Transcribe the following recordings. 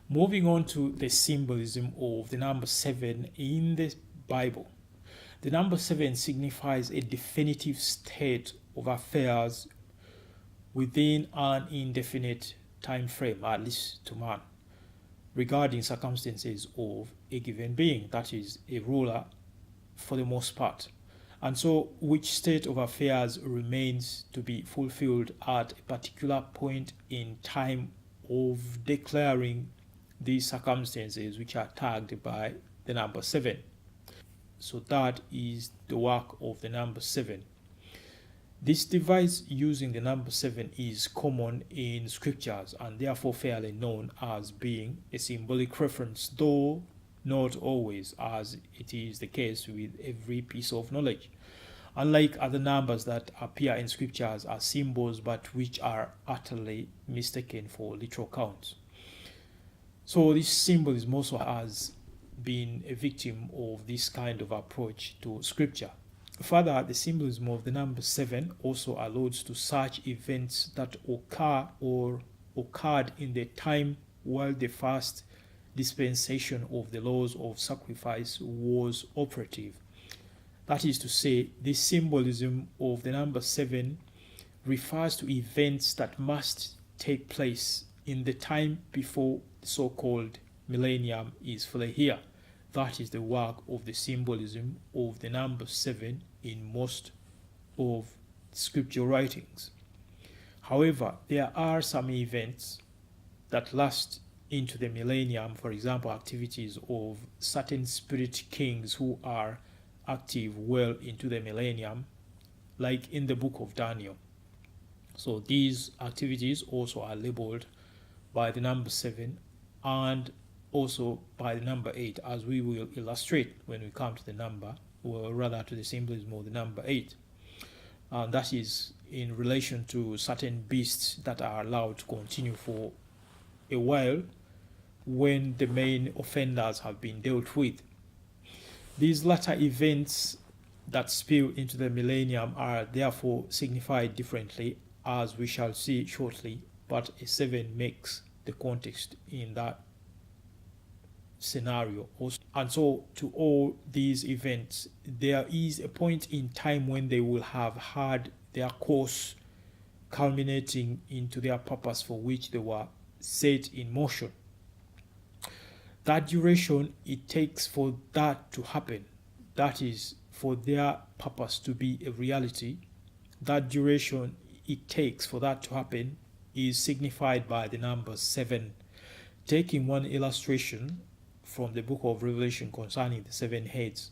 Moving on to the symbolism of the number 7 in the Bible. The number 7 signifies a definitive state of affairs within an indefinite time frame, at least to man, regarding circumstances of a given being, that is, a ruler for the most part. And so, which state of affairs remains to be fulfilled at a particular point in time of declaring these circumstances, which are tagged by the number 7. So that is the work of the number 7. This device using the number 7 is common in scriptures and therefore fairly known as being a symbolic reference, though not always, as it is the case with every piece of knowledge. Unlike other numbers that appear in scriptures as symbols but which are utterly mistaken for literal counts. So this symbolism also has been a victim of this kind of approach to scripture. Further, the symbolism of the number 7 also alludes to such events that occur or occurred in the time while the first dispensation of the laws of sacrifice was operative. That is to say, the symbolism of the number 7 refers to events that must take place in the time before the so-called millennium is fully here. That is the work of the symbolism of the number 7 in most of scripture writings. However, there are some events that last into the millennium, for example, activities of certain spirit kings who are active well into the millennium, like in the book of Daniel. So these activities also are labeled by the number 7 and also by the number 8, as we will illustrate when we come to the number, or rather to the symbolism of the number 8. And that is in relation to certain beasts that are allowed to continue for a while when the main offenders have been dealt with. These latter events that spill into the millennium are therefore signified differently, as we shall see shortly, but a 7 makes the context in that scenario also. And so to all these events, there is a point in time when they will have had their course, culminating into their purpose for which they were set in motion. That duration it takes for that to happen, that is, for their purpose to be a reality, that duration it takes for that to happen is signified by the number 7. Taking one illustration from the book of Revelation concerning the 7 heads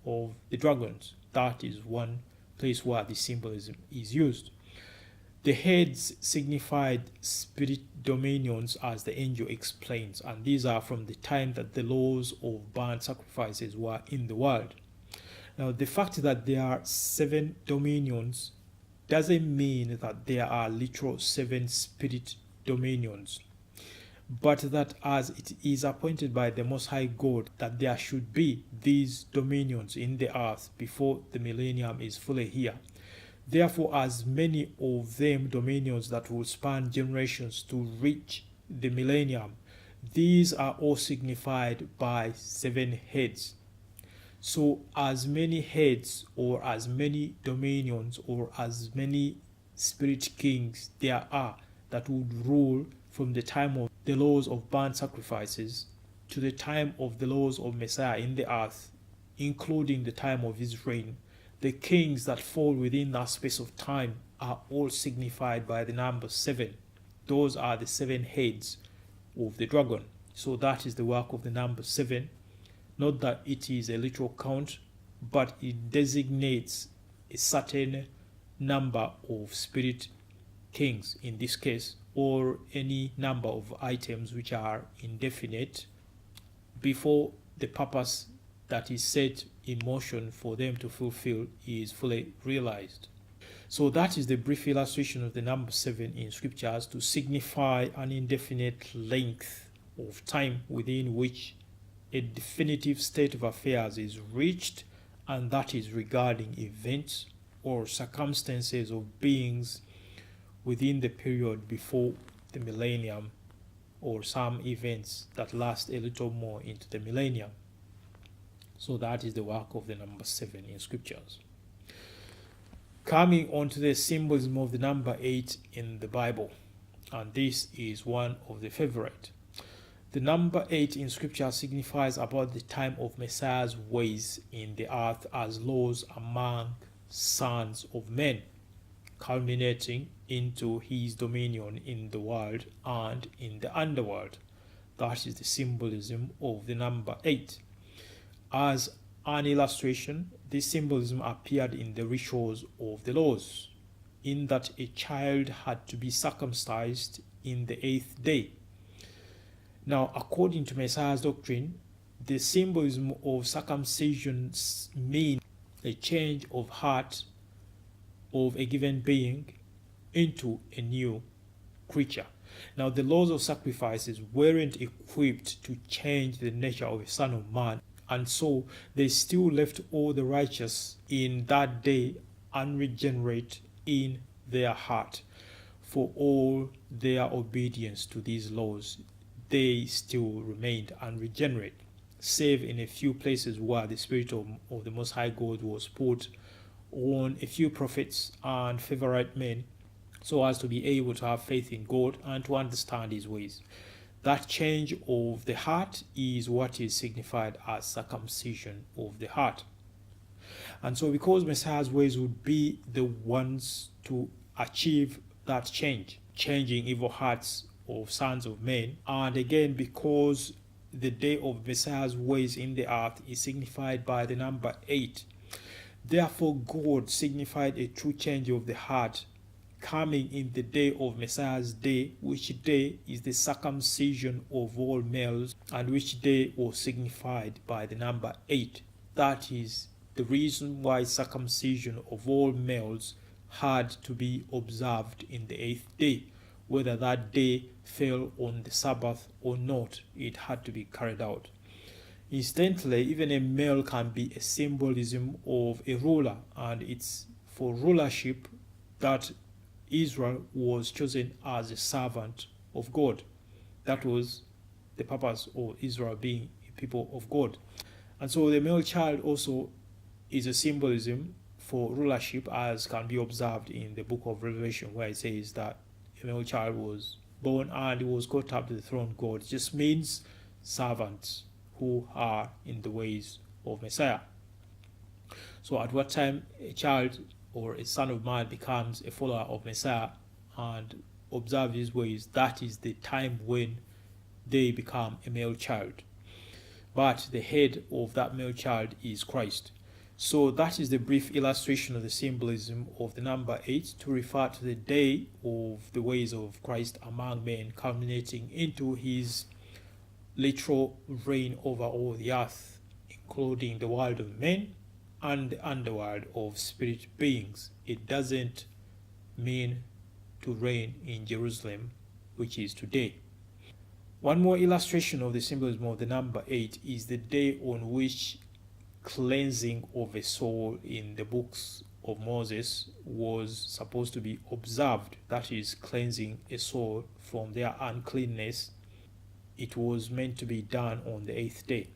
of the dragons, that is one place where the symbolism is used. The heads signified spirit dominions, as the angel explains, and these are from the time that the laws of burnt sacrifices were in the world. Now, the fact that there are 7 dominions doesn't mean that there are literal 7 spirit dominions, but that as it is appointed by the Most High God that there should be these dominions in the earth before the millennium is fully here. Therefore, as many of them dominions that will span generations to reach the millennium, these are all signified by 7 heads. So as many heads or as many dominions or as many spirit kings there are that would rule from the time of the laws of burnt sacrifices to the time of the laws of Messiah in the earth, including the time of his reign, the kings that fall within that space of time are all signified by the number 7. Those are the 7 heads of the dragon. So that is the work of the number 7. Not that it is a literal count, but it designates a certain number of spirit kings in this case, or any number of items which are indefinite before the purpose that is set in motion for them to fulfill is fully realized. So that is the brief illustration of the number 7 in scriptures to signify an indefinite length of time within which a definitive state of affairs is reached, and that is regarding events or circumstances of beings within the period before the millennium or some events that last a little more into the millennium. So that is the work of the number 7 in scriptures. Coming on to the symbolism of the number 8 in the Bible, and this is one of the favorite. The number 8 in scripture signifies about the time of Messiah's ways in the earth as laws among sons of men, culminating into his dominion in the world and in the underworld. That is the symbolism of the number 8. As an illustration, this symbolism appeared in the rituals of the laws, in that a child had to be circumcised in the 8th day. Now, according to Messiah's doctrine, the symbolism of circumcision means a change of heart of a given being into a new creature. Now, the laws of sacrifices weren't equipped to change the nature of a son of man, and so they still left all the righteous in that day unregenerate in their heart. For all their obedience to these laws, they still remained unregenerate, save in a few places where the Spirit of the Most High God was put on a few prophets and favorite men, so as to be able to have faith in God and to understand his ways. That change of the heart is what is signified as circumcision of the heart. And so because Messiah's ways would be the ones to achieve that change, changing evil hearts of sons of men, and again because the day of Messiah's ways in the earth is signified by the number 8, therefore God signified a true change of the heart coming in the day of Messiah's day, which day is the circumcision of all males, and which day was signified by the number 8. That is the reason why circumcision of all males had to be observed in the 8th day. Whether that day fell on the Sabbath or not, it had to be carried out. Incidentally, even a male can be a symbolism of a ruler, and it's for rulership that Israel was chosen as a servant of God. That was the purpose of Israel being a people of God. And so the male child also is a symbolism for rulership, as can be observed in the book of Revelation, where it says that a male child was born and he was caught up to the throne of God. It just means servants who are in the ways of Messiah. So at what time a child or a son of man becomes a follower of Messiah and observe his ways, that is the time when they become a male child. But the head of that male child is Christ. So that is the brief illustration of the symbolism of the number 8 to refer to the day of the ways of Christ among men, culminating into his literal reign over all the earth, including the world of men and the underworld of spirit beings. It doesn't mean to reign in Jerusalem, which is today. One more illustration of the symbolism of the number 8 is the day on which cleansing of a soul in the books of Moses was supposed to be observed. That is, cleansing a soul from their uncleanness. It was meant to be done on the 8th day.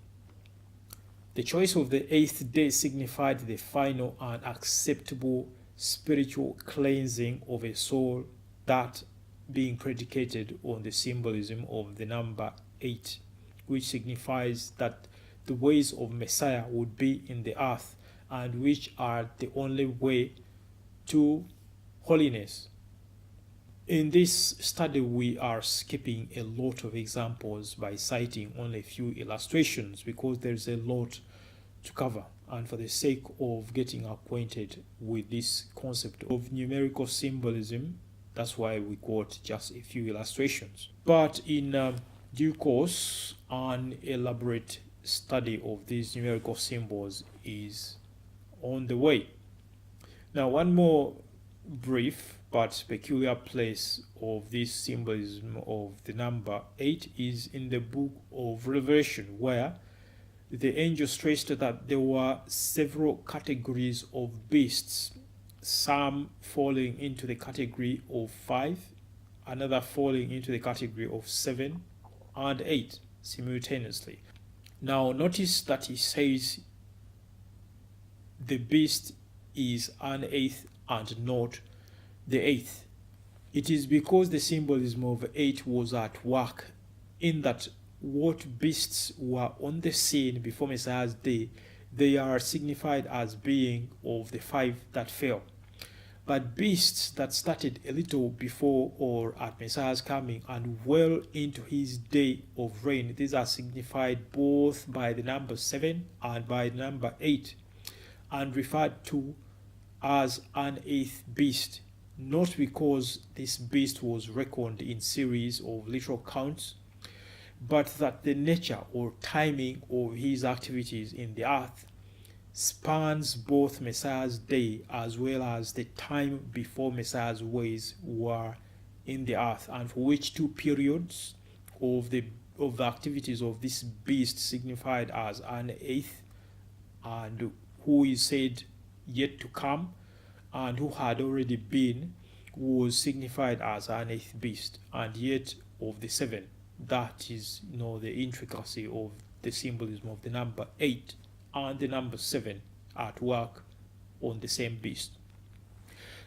The choice of the 8th day signified the final and acceptable spiritual cleansing of a soul, that being predicated on the symbolism of the number 8, which signifies that the ways of Messiah would be in the earth, and which are the only way to holiness. In this study, we are skipping a lot of examples by citing only a few illustrations because there's a lot to cover, and for the sake of getting acquainted with this concept of numerical symbolism, that's why we quote just a few illustrations. But in due course, an elaborate study of these numerical symbols is on the way. Now, one more brief but peculiar place of this symbolism of the number 8 is in the book of Revelation, where the angel stressed that there were several categories of beasts, some falling into the category of 5 another falling into the category of 7 and 8 simultaneously. Now notice that he says the beast is an eighth and not the eighth. It is because the symbolism of 8 was at work in that what beasts were on the scene before Messiah's day, they are signified as being of the 5 that fell. But beasts that started a little before or at Messiah's coming and well into his day of reign, these are signified both by the number 7 and by the number 8, and referred to as an eighth beast, not because this beast was reckoned in series of literal counts, but that the nature or timing of his activities in the earth spans both Messiah's day as well as the time before Messiah's ways were in the earth, and for which two periods of the activities of this beast signified as an eighth, and who is said yet to come, and who had already been, was signified as an eighth beast, and yet of the 7. That is, the intricacy of the symbolism of the number 8 and the number 7 at work on the same beast.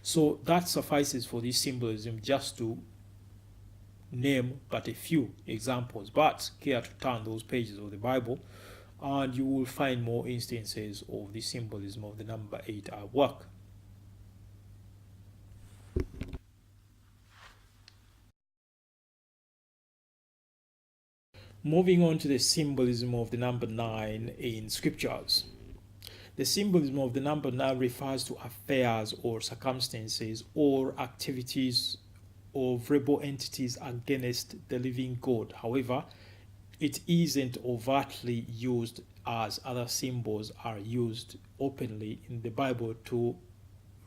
So that suffices for this symbolism, just to name but a few examples. But care to turn those pages of the Bible, and you will find more instances of the symbolism of the number 8 at work. Moving on to the symbolism of the number 9 in scriptures. The symbolism of the number 9 refers to affairs or circumstances or activities of rebel entities against the living God. However, it isn't overtly used as other symbols are used openly in the Bible to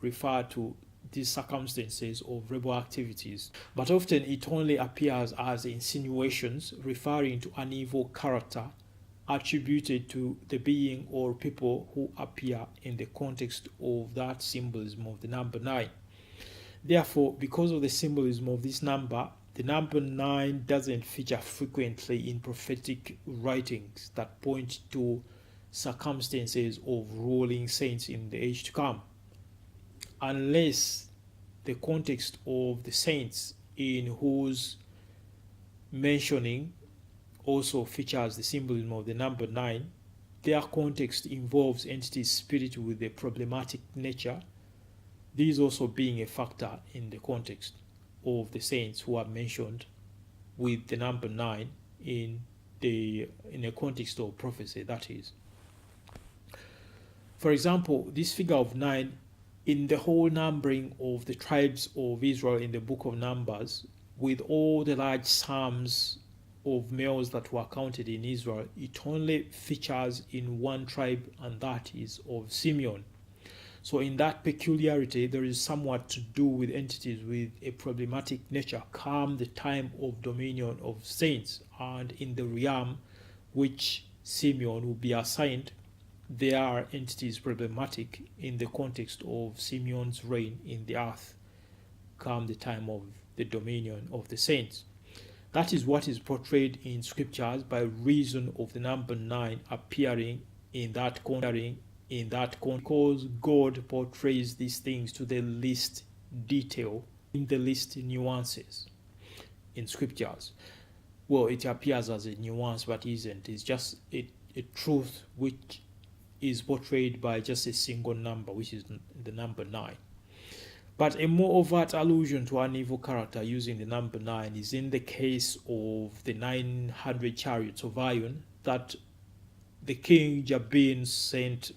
refer to these circumstances of rebel activities, but often it only appears as insinuations referring to an evil character attributed to the being or people who appear in the context of that symbolism of the number 9. Therefore, because of the symbolism of this number, the number 9 doesn't feature frequently in prophetic writings that point to circumstances of ruling saints in the age to come, unless the context of the saints in whose mentioning also features the symbolism of the number 9, their context involves entities spirit with a problematic nature, these also being a factor in the context of the saints who are mentioned with the number 9 in a context of prophecy, that is. For example, this figure of 9 in the whole numbering of the tribes of Israel in the book of Numbers, with all the large sums of males that were counted in Israel, it only features in one tribe, and that is of Simeon. So in that peculiarity, there is somewhat to do with entities with a problematic nature come the time of dominion of saints, and in the realm which Simeon will be assigned, there are entities problematic in the context of Simeon's reign in the earth come the time of the dominion of the saints. That is what is portrayed in scriptures by reason of the number 9 appearing in that context, because God portrays these things to the least detail, in the least nuances in scriptures. Well, it appears as a nuance, but isn't. It's just a truth which is portrayed by just a single number, which is the number 9. But a more overt allusion to an evil character using the number 9 is in the case of the 900 chariots of iron that the king Jabin sent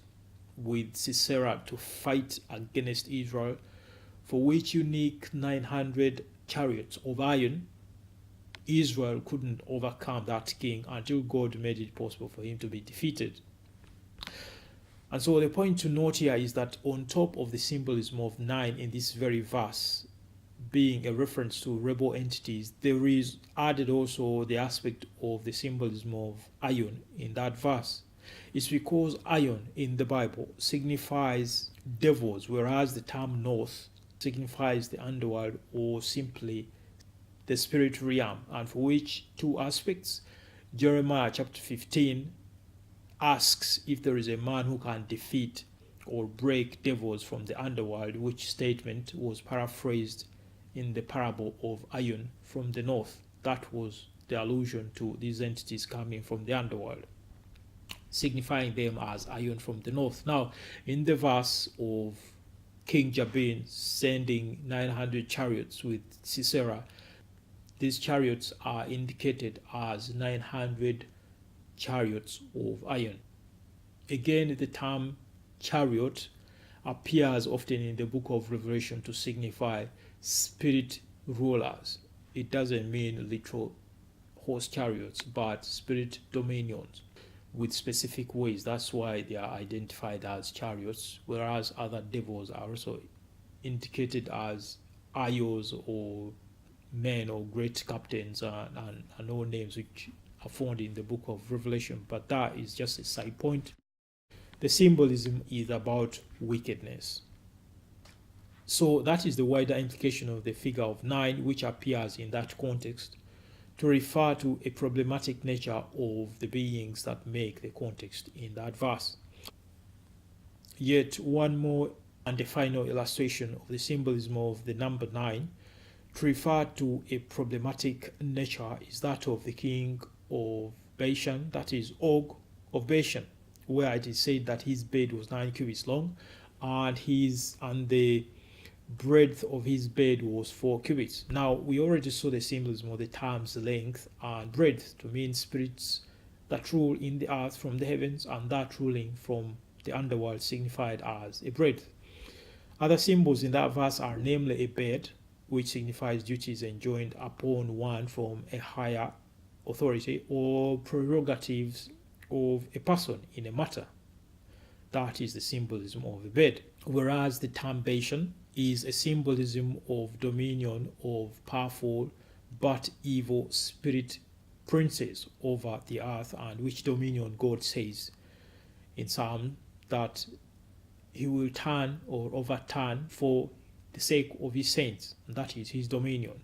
with Sisera to fight against Israel, for which unique 900 chariots of iron Israel couldn't overcome that king until God made it possible for him to be defeated. And so the point to note here is that on top of the symbolism of 9 in this very verse being a reference to rebel entities, there is added also the aspect of the symbolism of iron in that verse. It's because iron in the Bible signifies devils, whereas the term north signifies the underworld or simply the spirit realm, and for which two aspects. Jeremiah chapter 15 asks if there is a man who can defeat or break devils from the underworld, which statement was paraphrased in the parable of Iron from the north. That was the allusion to these entities coming from the underworld, signifying them as Iron from the north. Now, in the verse of King Jabin sending 900 chariots with Sisera, these chariots are indicated as 900 chariots of iron. Again, the term chariot appears often in the book of Revelation to signify spirit rulers. It doesn't mean literal horse chariots, but spirit dominions with specific ways. That's why they are identified as chariots, whereas other devils are also indicated as ayos or men or great captains and all names which are found in the book of Revelation. But that is just a side point. The symbolism is about wickedness. So that is the wider implication of the figure of 9, which appears in that context to refer to a problematic nature of the beings that make the context in that verse. Yet one more and a final illustration of the symbolism of the number 9 to refer to a problematic nature is that of the king of Bashan, that is Og of Bashan, where it is said that his bed was 9 cubits long and the breadth of his bed was 4 cubits. Now, we already saw the symbolism of the terms length and breadth to mean spirits that rule in the earth from the heavens, and that ruling from the underworld signified as a breadth. Other symbols in that verse are namely a bed, which signifies duties enjoined upon one from a higher authority, or prerogatives of a person in a matter. That is the symbolism of the bed. Whereas the term Bashan is a symbolism of dominion of powerful but evil spirit princes over the earth, and which dominion God says in Psalm that he will turn or overturn for the sake of his saints, and that is his dominion.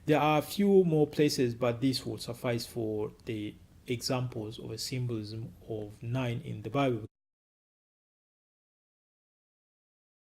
There are a few more places, but this will suffice for the examples of a symbolism of 9 in the Bible.